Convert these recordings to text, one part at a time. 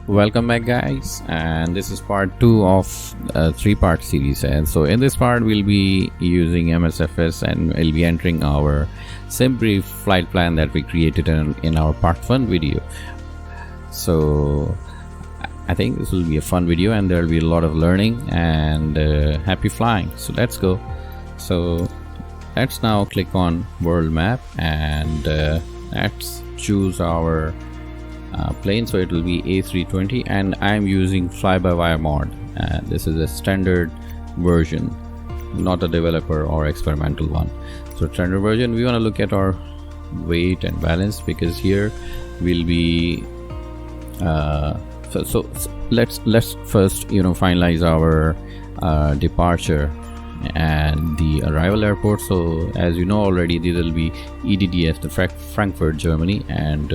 Welcome back, guys, and this is part 2 of a 3-part series. And so in this part we'll be using MSFS and we'll be entering our sim brief flight plan that we created in our part 1 video. So I think this will be a fun video and there will be a lot of learning and happy flying. So let's go. So let's now click on world map and let's choose our plane. So it will be A320 and I'm using fly-by-wire mod. This is a standard version, not a developer or experimental one. So standard version, we want to look at our weight and balance because here we'll be so let's first finalize our departure and the arrival airport. So as you know already, these will be EDDS, the Frankfurt, Germany, and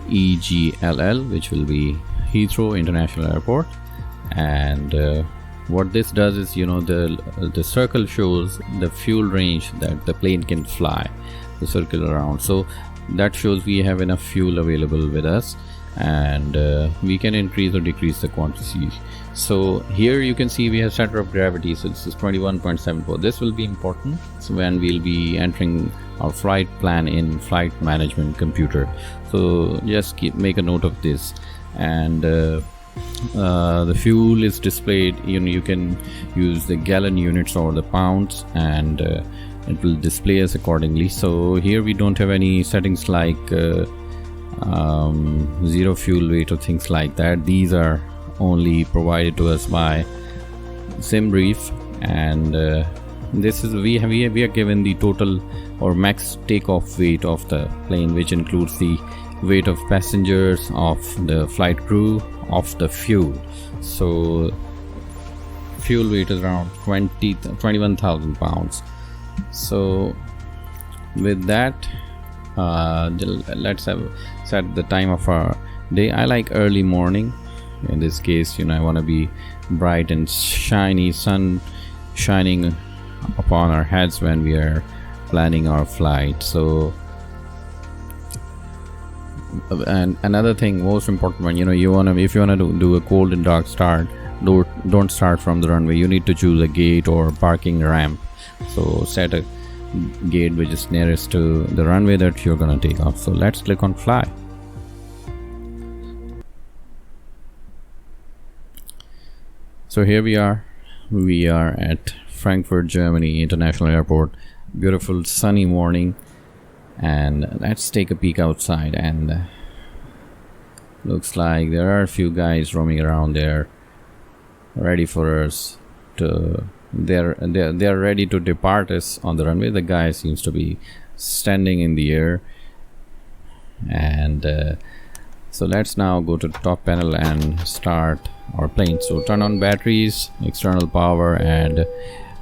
EGLL, which will be Heathrow International Airport. And what this does is, the circle shows the fuel range that the plane can fly, the circle around. So that shows we have enough fuel available with us, and we can increase or decrease the quantity. So here you can see we have center of gravity, so this is 21.74. this will be important when we'll be entering our flight plan in flight management computer. So just make a note of this. And the fuel is displayed, you can use the gallon units or the pounds, and it will display us accordingly. So here we don't have any settings like zero fuel weight or things like that. These are only provided to us by SimBrief, and this is we are given the total or max takeoff weight of the plane, which includes the weight of passengers, of the flight crew, of the fuel. So fuel weight is around 21,000 pounds. So with that, let's have set the time of our day. I like early morning. In this case, I want to be bright and shiny, sun shining upon our heads when we are planning our flight. So, and another thing, most important one, if you want to do a cold and dark start, don't start from the runway. You need to choose a gate or parking ramp. So set a gate which is nearest to the runway that you're gonna take off. So let's click on fly. So here we are at Frankfurt, Germany International Airport. Beautiful sunny morning, and let's take a peek outside. And looks like there are a few guys roaming around there, ready for us to. They're ready to depart us on the runway. The guy seems to be standing in the air, and so let's now go to the top panel and start our plane. So turn on batteries, external power, and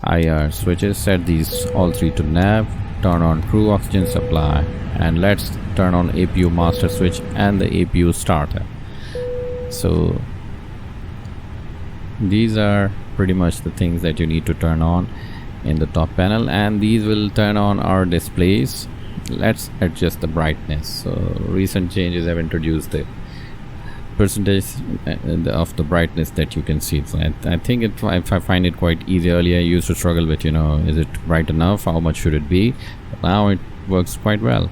IR switches. Set these all three to nav. Turn on crew oxygen supply, and let's turn on APU master switch and the APU starter. So these are pretty much the things that you need to turn on in the top panel, and these will turn on our displays. Let's adjust the brightness. So recent changes have introduced the percentage of the brightness that you can see. So I think I find it quite easy. Earlier I used to struggle with is it bright enough, how much should it be? But now it works quite well.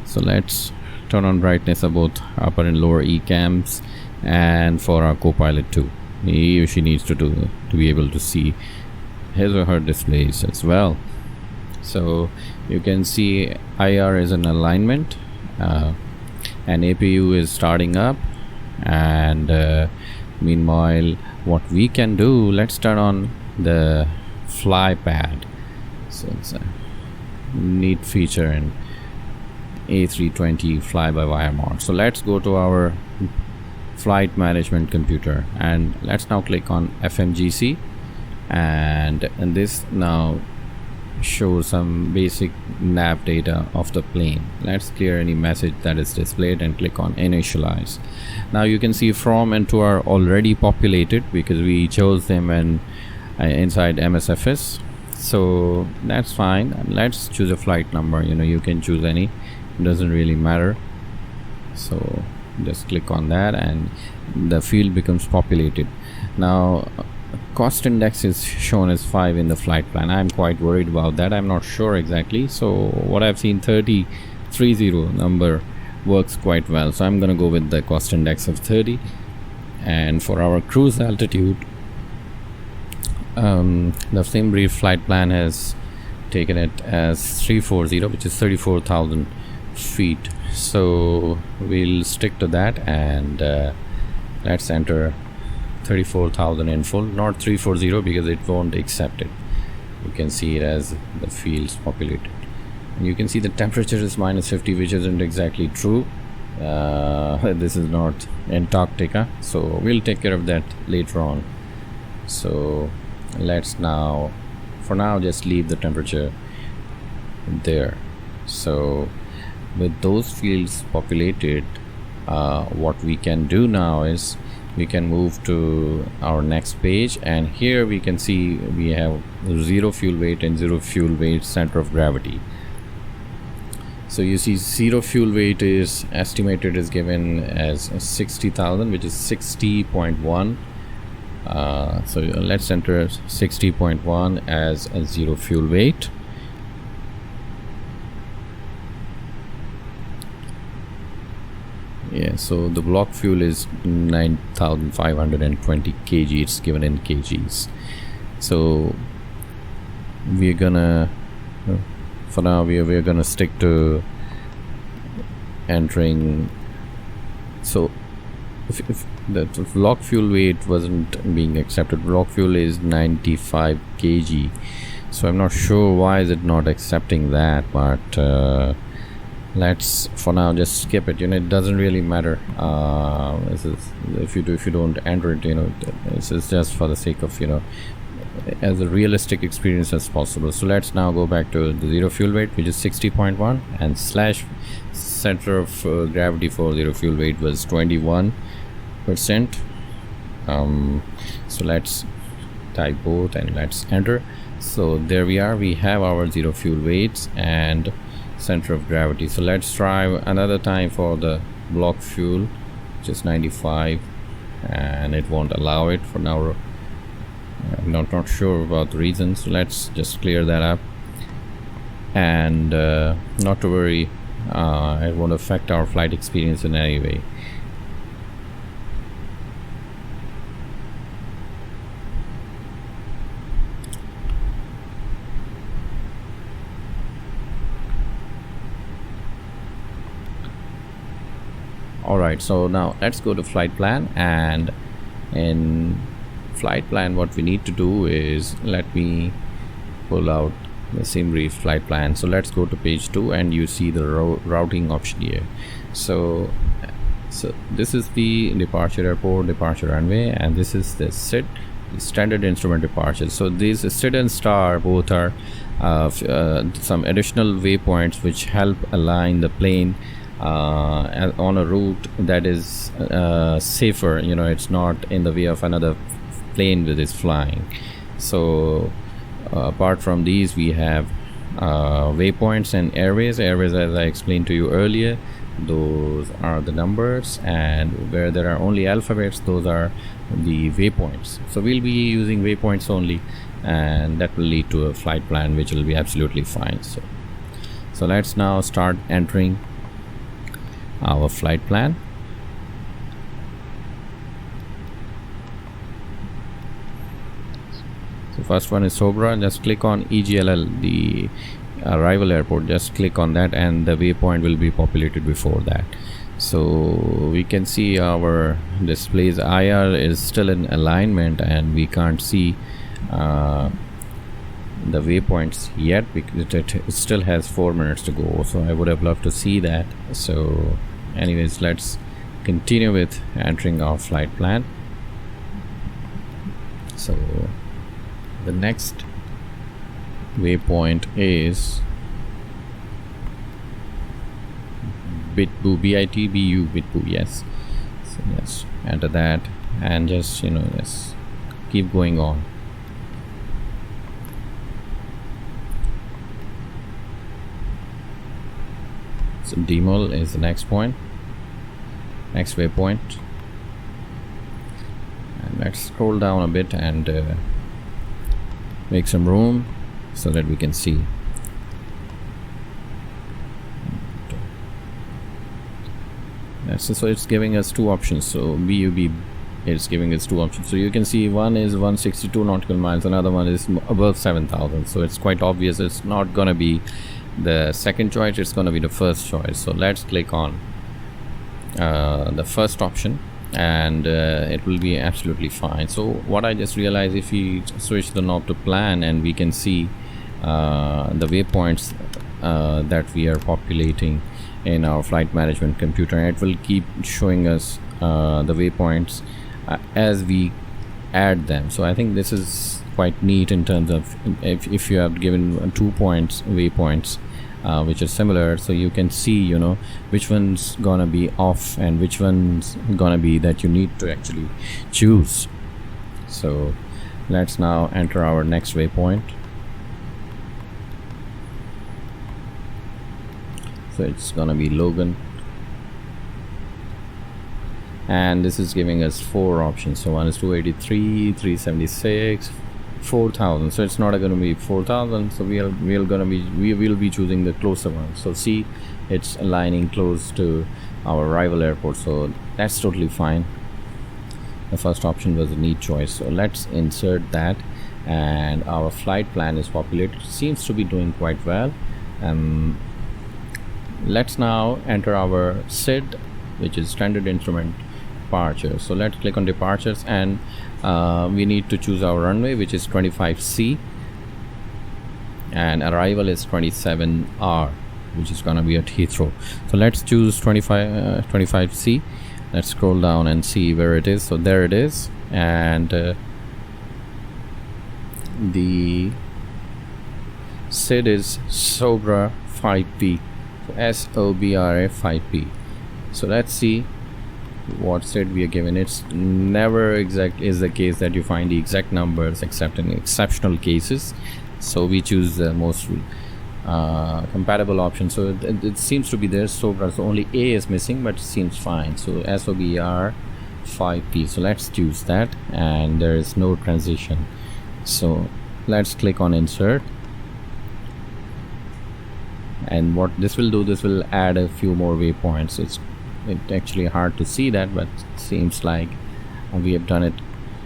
So let's turn on brightness of both upper and lower E cams, and for our co-pilot too. He or she needs to be able to see his or her displays as well. So you can see IR is in alignment, and APU is starting up. And meanwhile, what we can do, let's turn on the fly pad. So it's a neat feature in A320 fly-by-wire mod. So let's go to our flight management computer, and let's now click on FMGC, and this now shows some basic nav data of the plane. Let's clear any message that is displayed and click on initialize. Now you can see from and to are already populated because we chose them inside MSFS. So that's fine. Let's choose a flight number. You can choose any, it doesn't really matter. So just click on that and the field becomes populated. Now cost index is shown as 5 in the flight plan. I'm quite worried about that. I'm not sure exactly. So what I've seen, 30 number works quite well, so I'm gonna go with the cost index of 30. And for our cruise altitude, the same brief flight plan has taken it as 340, which is 34,000 feet, so we'll stick to that. And let's enter 34,000 in full, not 340 because it won't accept it. You can see it as the fields populated. And you can see the temperature is -50, which isn't exactly true. This is not Antarctica, so we'll take care of that later on. So let's now, for now, just leave the temperature there. So with those fields populated, what we can do now is we can move to our next page, and here we can see we have 0 fuel weight and 0 fuel weight center of gravity. So you see 0 fuel weight is estimated, is given as 60,000, which is 60.1. So let's enter 60.1 as a 0 fuel weight. Yeah, so the block fuel is 9,520 kg. It's given in kgs. So we're gonna, for now, we're gonna stick to entering. So if the block fuel weight wasn't being accepted, block fuel is 95 kg. So I'm not sure why is it not accepting that, but let's for now just skip it. It doesn't really matter. This is, if you don't enter it, this is just for the sake of as a realistic experience as possible. So let's now go back to the 0 fuel weight, which is 60.1, and slash center of gravity for 0 fuel weight was 21%. So let's type both and let's enter. So there we are, we have our 0 fuel weights and center of gravity. So let's try another time for the block fuel, which is 95, and it won't allow it for now. I'm not sure about the reason, so let's just clear that up. And not to worry, it won't affect our flight experience in any way. Alright, so now let's go to flight plan, and in flight plan what we need to do is, let me pull out the same brief flight plan. So let's go to page 2, and you see the routing option here. So this is the departure airport, departure runway, and this is the SID, the standard instrument departure. So these SID and STAR both are some additional waypoints which help align the plane on a route that is safer. It's not in the way of another plane that is flying. So apart from these, we have waypoints and airways. Airways, as I explained to you earlier, those are the numbers, and where there are only alphabets, those are the waypoints. So we'll be using waypoints only, and that will lead to a flight plan which will be absolutely fine. So let's now start entering our flight plan. So first one is Sobra. Just click on EGLL, the arrival airport. Just click on that, and the waypoint will be populated before that. So we can see our displays. IR is still in alignment, and we can't see the waypoints yet because it still has 4 minutes to go. So I would have loved to see that. So anyways, let's continue with entering our flight plan. So the next waypoint is Bitbu, BITBU, Bitbu. Yes. So yes, enter that, and just just keep going on. So Demol is the next point. next waypoint, and let's scroll down a bit and make some room so that we can see. So it's giving us two options. So BUB, it's giving us two options. So you can see one is 162 nautical miles, another one is above 7,000. So it's quite obvious it's not gonna be the second choice, it's gonna be the first choice. So let's click on the first option, and it will be absolutely fine. So what I just realized, if we switch the knob to plan, and we can see the waypoints that we are populating in our flight management computer, and it will keep showing us the waypoints as we add them. So I think this is quite neat in terms of if you have given 2 points waypoints which are similar, so you can see, you know, which one's gonna be off and which one's gonna be that you need to actually choose. So let's now enter our next waypoint. So it's gonna be Logan, and this is giving us 4 options. So one is 283, 376, 4,000. So it's not going to be 4,000. So we will be choosing the closer one. So see, it's aligning close to our arrival airport. So that's totally fine. The first option was a neat choice. So let's insert that, and our flight plan is populated. Seems to be doing quite well. Let's now enter our SID, which is standard instrument departure. So let's click on departures, and we need to choose our runway, which is 25C, and arrival is 27R, which is gonna be at Heathrow. So let's choose 25C. Let's scroll down and see where it is. So there it is, and the SID is SOBRA 5P. SOBRA 5P. So let's see what SID we are given. It's never exact is the case that you find the exact numbers except in exceptional cases. So we choose the most compatible option. So it seems to be there. So only A is missing, but it seems fine. So SOBR 5P. So let's choose that, and there is no transition. So let's click on insert. And what this will do, this will add a few more waypoints. It's actually hard to see that, but it seems like we have done it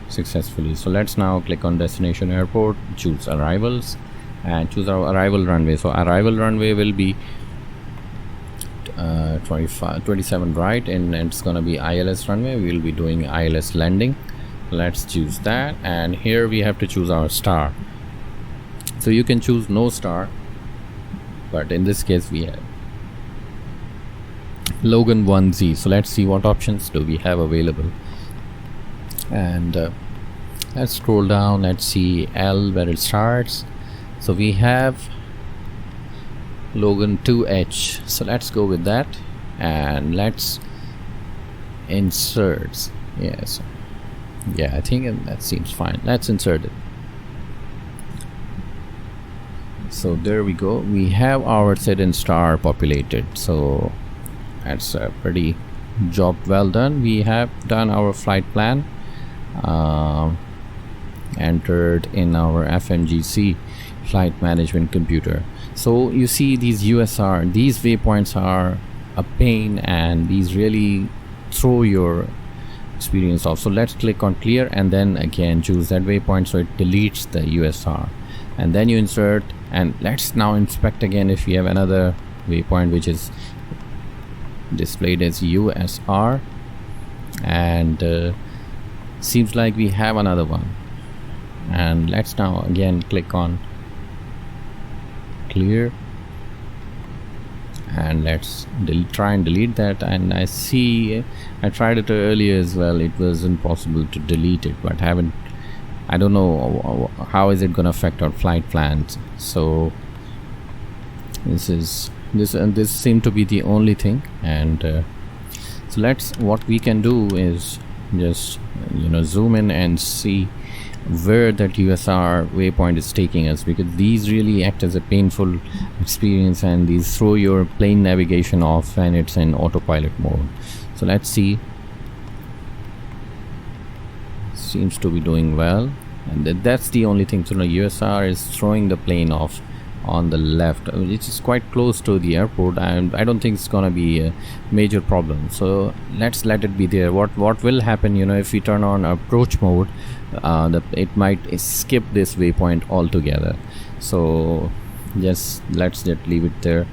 successfully. So let's now click on destination airport, choose arrivals, and choose our arrival runway. So arrival runway will be 27 right, and it's gonna be ILS runway. We'll be doing ILS landing. Let's choose that, and here we have to choose our star. So you can choose no star, but in this case we have Logan 1Z. So let's see what options do we have available, and let's scroll down. Let's see L where it starts. So we have Logan 2H. So let's go with that, and let's insert. Yes, yeah, I think that seems fine. Let's insert it. So there we go, we have our SID and star populated. So that's a pretty job well done. We have done our flight plan, entered in our FMGC flight management computer. So you see these USR, these waypoints are a pain, and these really throw your experience off. So let's click on clear, and then again choose that waypoint so it deletes the USR, and then you insert. And let's now inspect again if we have another waypoint which is displayed as USR, and seems like we have another one. And let's now again click on clear, and let's try and delete that. And I see I tried it earlier as well, it was impossible to delete it, but I don't know how is it going to affect our flight plans. So this seemed to be the only thing. And so what we can do is just zoom in and see where that USR waypoint is taking us, because these really act as a painful experience, and these throw your plane navigation off when it's in autopilot mode. So let's see. Seems to be doing well, and that's the only thing. So the USR is throwing the plane off on the left, which is quite close to the airport, and I don't think it's gonna be a major problem. So let's let it be there. What will happen, you know, if we turn on approach mode, it might skip this waypoint altogether. So let's just leave it there.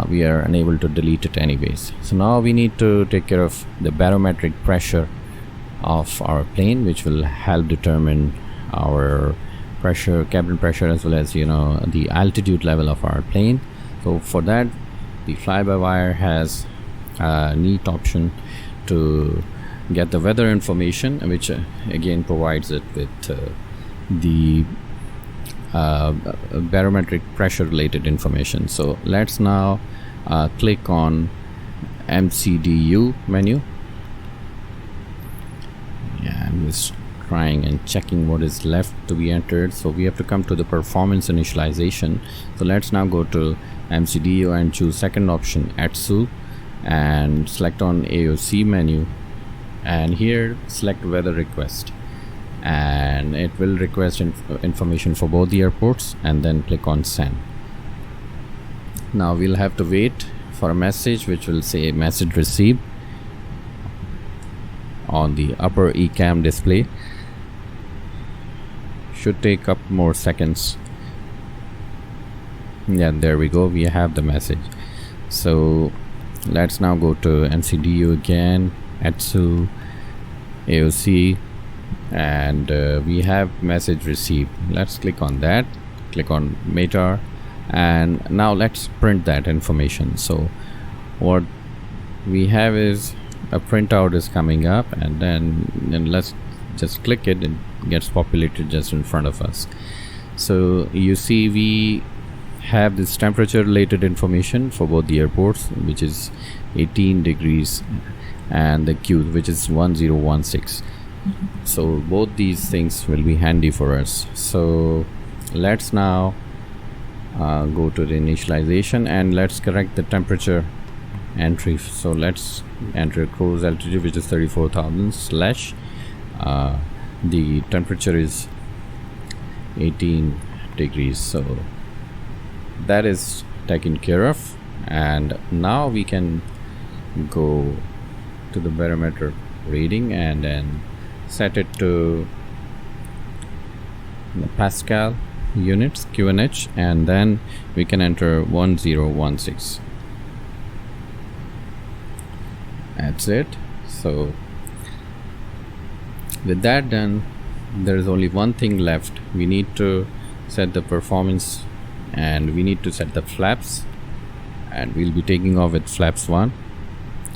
We are unable to delete it anyways. So now we need to take care of the barometric pressure of our plane, which will help determine our pressure, cabin pressure, as well as, you know, the altitude level of our plane. So for that, the fly-by-wire has a neat option to get the weather information, which again provides it with the barometric pressure related information. So let's now click on MCDU menu. Yeah, I'm just trying and checking what is left to be entered. So we have to come to the performance initialization. So let's now go to MCDU and choose second option, ATSU, and select on AOC menu, and here select weather request, and it will request information for both the airports, and then click on send. Now we'll have to wait for a message which will say message received on the upper ECAM display. Should take up more seconds. Yeah, there we go, we have the message. So let's now go to MCDU again, ATSU, AOC, and we have message received. Let's click on that, click on METAR, and now let's print that information. So what we have is a printout is coming up, and then let's just click it, and it gets populated just in front of us. So you see we have this temperature related information for both the airports, which is 18 degrees, and the Q, which is 1016. So both these things will be handy for us. So let's now go to the initialization, and let's correct the temperature entry. So let's enter cruise altitude, which is 34,000 slash the temperature is 18 degrees. So that is taken care of, and now we can go to the barometer reading and then set it to the Pascal units, QNH, and then we can enter 1016. That's it. So with that done, there is only one thing left. We need to set the performance, and we need to set the flaps, and we'll be taking off with flaps 1.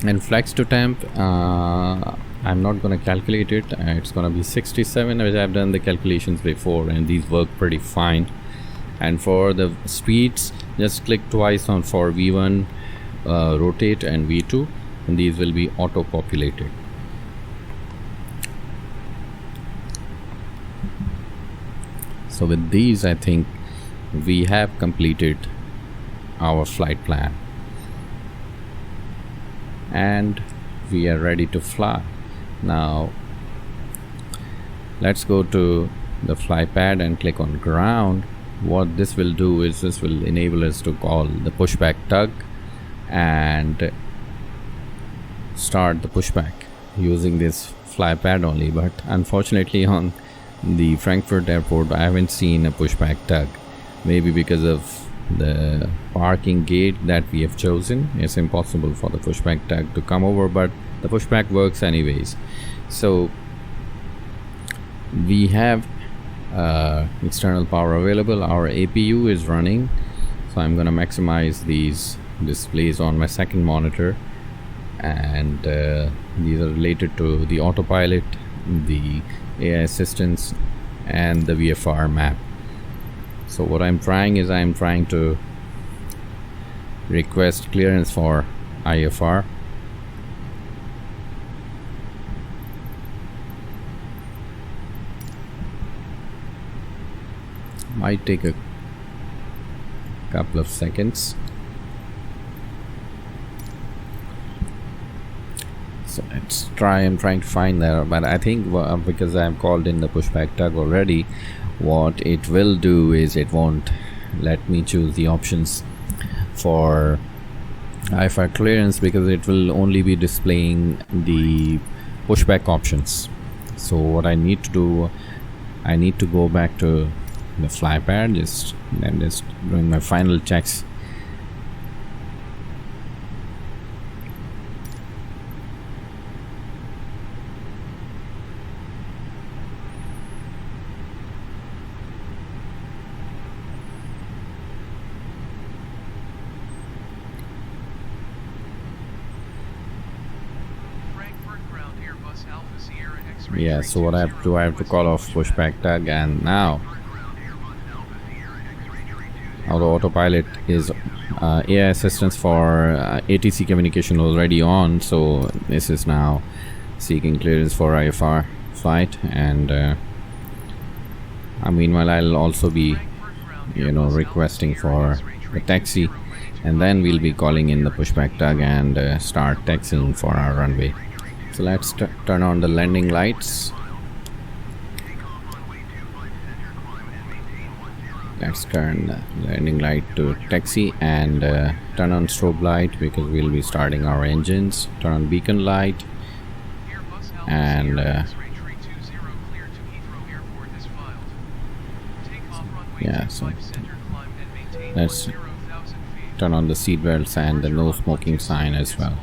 And flex to temp, I'm not going to calculate it. It's going to be 67, which I've done the calculations before, and these work pretty fine. And for the speeds, just click twice on for V1 rotate and V2, and these will be auto populated. So with these, I think we have completed our flight plan, and we are ready to fly. Now let's go to the fly pad and click on ground. What this will do is this will enable us to call the pushback tug and start the pushback using this fly pad only. But unfortunately on the Frankfurt airport I haven't seen a pushback tug, maybe because of the parking gate that we have chosen. It's impossible for the pushback tug to come over, but the pushback works anyways. So we have external power available. Our APU is running, so I'm gonna maximize these displays on my second monitor, and these are related to the autopilot, the AI assistance, and the VFR map. So what I'm trying is I'm trying to request clearance for IFR. Might take a couple of seconds. So let's try. I'm trying to find there, but I think because I'm called in the pushback tug already, what it will do is it won't let me choose the options for IFR clearance, because it will only be displaying the pushback options. So what I need to do, I need to go back to the fly pad, just doing my final checks. Yeah, so what I have to do, I have to call off pushback tug, and now our autopilot is AI assistance for ATC communication already on, so this is now seeking clearance for IFR flight, and meanwhile I'll also be requesting for a taxi, and then we'll be calling in the pushback tug and start taxiing for our runway. So let's turn on the landing lights. Let's turn the landing light to taxi, and turn on strobe light because we'll be starting our engines. Turn on beacon light, and yeah, so let's turn on the seat belts and the no smoking sign as well.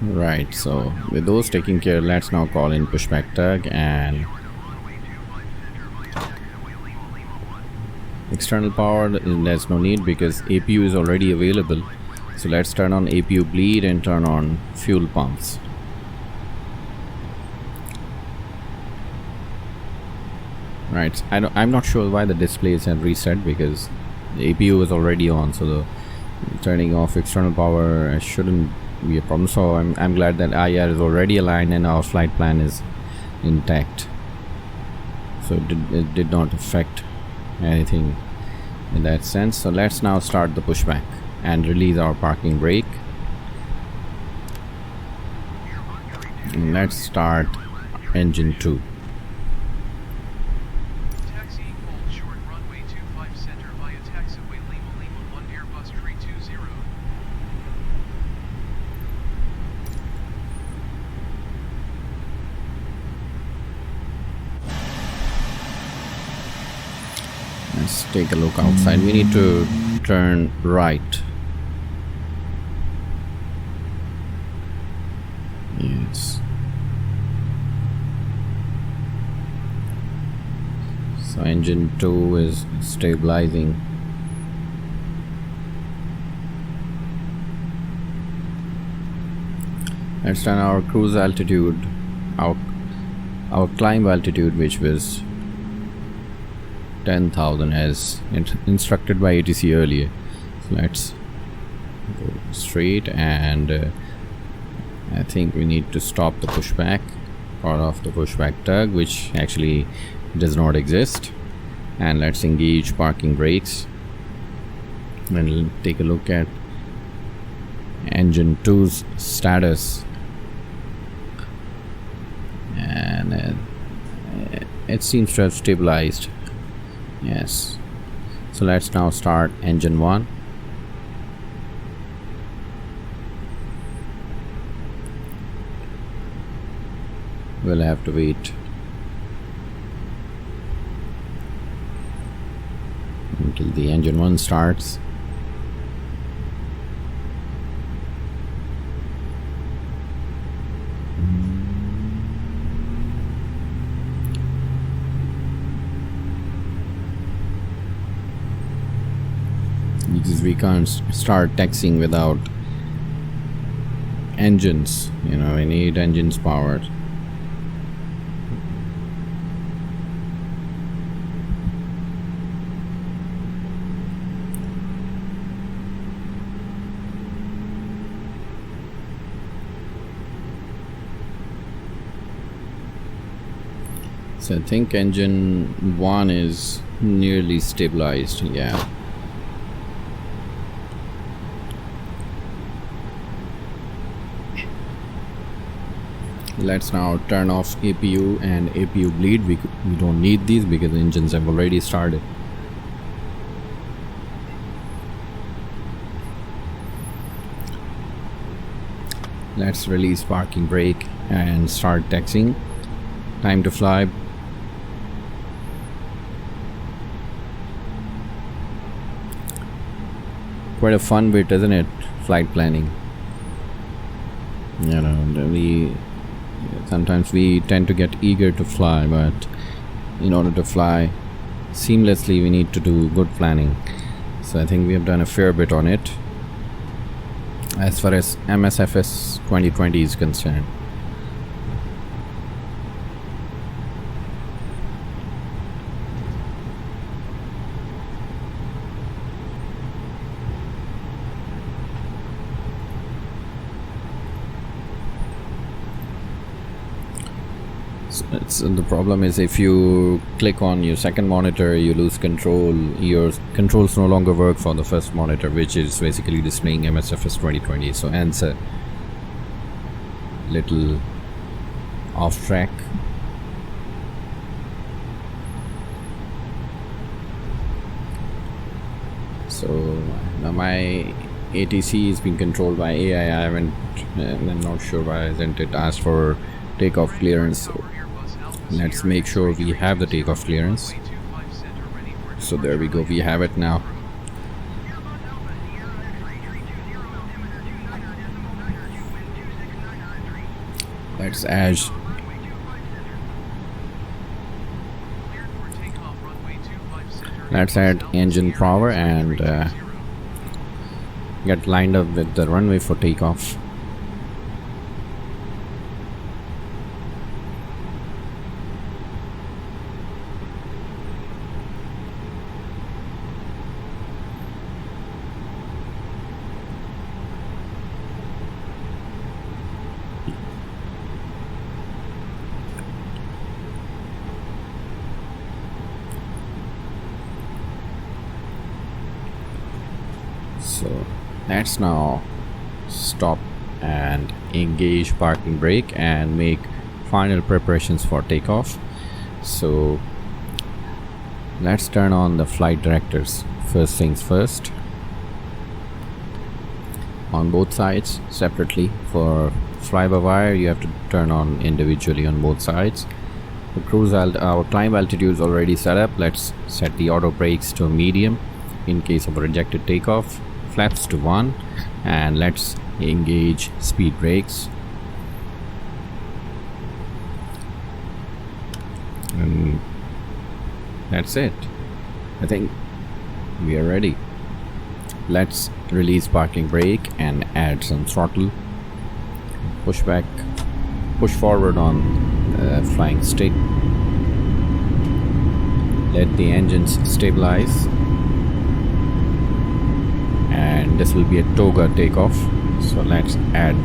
Right, so with those taken care, let's now call in pushback tug and external power. There's no need because APU is already available. So let's turn on APU bleed and turn on fuel pumps. Right, I'm not sure why the displays have reset, because the APU is already on, so the turning off external power shouldn't be a problem. So I'm glad that IR is already aligned and our flight plan is intact, so it did not affect anything in that sense. So let's now start the pushback and release our parking brake, and let's start engine 2. Let's take a look outside. We need to turn right. Yes. So engine 2 is stabilizing. Let's turn our cruise altitude, our climb altitude, which was 10,000 as instructed by ATC earlier. So let's go straight, and I think we need to stop the pushback, call off the pushback tug, which actually does not exist, and let's engage parking brakes and we'll take a look at engine 2's status, and it seems to have stabilized. Yes, so let's now start engine 1. We'll have to wait until the engine 1 starts. Because we can't start taxiing without engines, we need engines powered. So I think engine 1 is nearly stabilized. Yeah. Let's now turn off APU and APU bleed. We don't need these because the engines have already started. Let's release parking brake and start taxiing. Time to fly. Quite a fun bit, isn't it? Flight planning. You know, sometimes we tend to get eager to fly, but in order to fly seamlessly we need to do good planning. So I think we have done a fair bit on it as far as MSFS 2020 is concerned. The problem is if you click on your second monitor, you lose control. Your controls no longer work for the first monitor, which is basically displaying MSFS 2020. So hence a little off track. So now my ATC is being controlled by AI. I'm not sure why hasn't it asked for takeoff clearance. So let's make sure we have the takeoff clearance. So there we go, we have it now. Let's add engine power and get lined up with the runway for takeoff. So let's now stop and engage parking brake and make final preparations for takeoff. So let's turn on the flight directors. First things first, on both sides separately. For fly-by-wire you have to turn on individually on both sides. The our climb altitude is already set up. Let's set the auto brakes to medium in case of a rejected takeoff. Flaps to 1, and let's engage speed brakes. And that's it. I think we are ready. Let's release parking brake and add some throttle. Push forward on the flying stick. Let the engines stabilize. And this will be a Toga takeoff. So let's add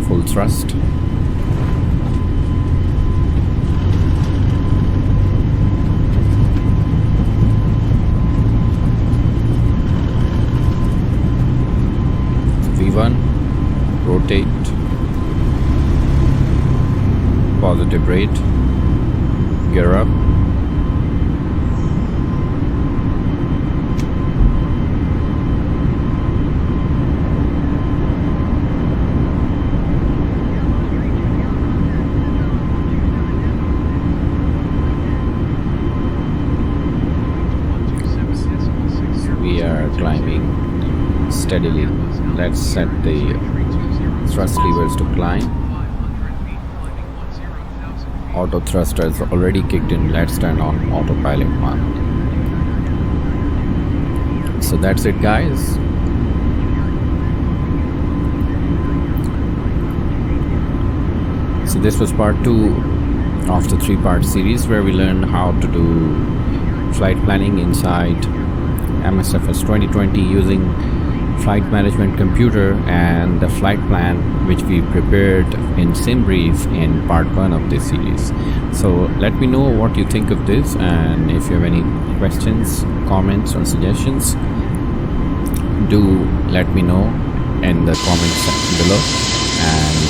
full thrust. V1, rotate, positive rate, gear up. Climbing steadily. Let's set the thrust levers to climb. Auto thruster is already kicked in. Let's turn on autopilot 1. So that's it, guys. So this was part 2 of the 3-part series where we learned how to do flight planning inside MSFS 2020 using flight management computer and the flight plan which we prepared in SimBrief in part 1 of this series. So let me know what you think of this, and if you have any questions, comments or suggestions, do let me know in the comment section below. And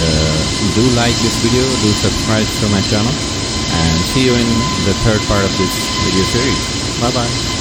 do like this video, do subscribe to my channel, and see you in the third part of this video series. Bye bye.